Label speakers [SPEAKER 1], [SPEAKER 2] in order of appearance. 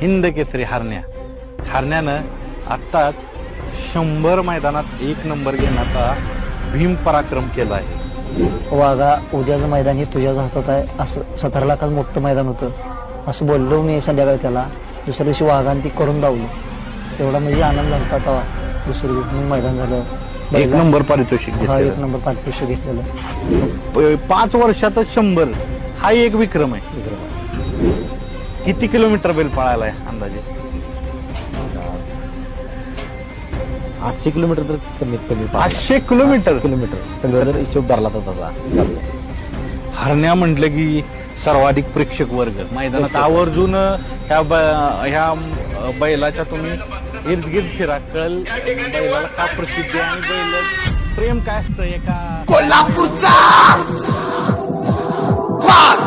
[SPEAKER 1] हिंद केसरी हरण्यानं आत्ताच 100 मैदानात 1 नंबर घेण्याचा भीम पराक्रम केला आहे.
[SPEAKER 2] वाघा उद्याचं मैदान हे तुझ्याच हातात आहे असं 17 लाखाचं मोठं मैदान होतं असं बोललो मी संध्याकाळी त्याला. दुसऱ्या दिवशी वाघाने ती करून दावलं. एवढा म्हणजे आनंद झाला तेव्हा. दुसऱ्या दिवशी मैदान झालं
[SPEAKER 1] 1 नंबर पारितोषिक
[SPEAKER 2] हा
[SPEAKER 1] घेतलेलं.
[SPEAKER 2] 1 नंबर पारितोषिक घेतलेलं.
[SPEAKER 1] 5 वर्षातच 100 हा एक विक्रम आहे. किती किलोमीटर बैल पळायला आहे अंदाजे?
[SPEAKER 3] 800 किलोमीटर तर कमीत कमी
[SPEAKER 1] 500 किलोमीटर.
[SPEAKER 3] सगळं जर हिशोब धरला तर तसा.
[SPEAKER 1] हरण्या म्हटलं की सर्वाधिक प्रेक्षक वर्ग मैदानात आवर्जून ह्या बैलाच्या तुम्ही इर्द गिर्द फिरा, कळल बैलाला का प्रसिद्धी आणि बैल प्रेम काय असतं एका
[SPEAKER 4] कोल्हापूरचा वाघ.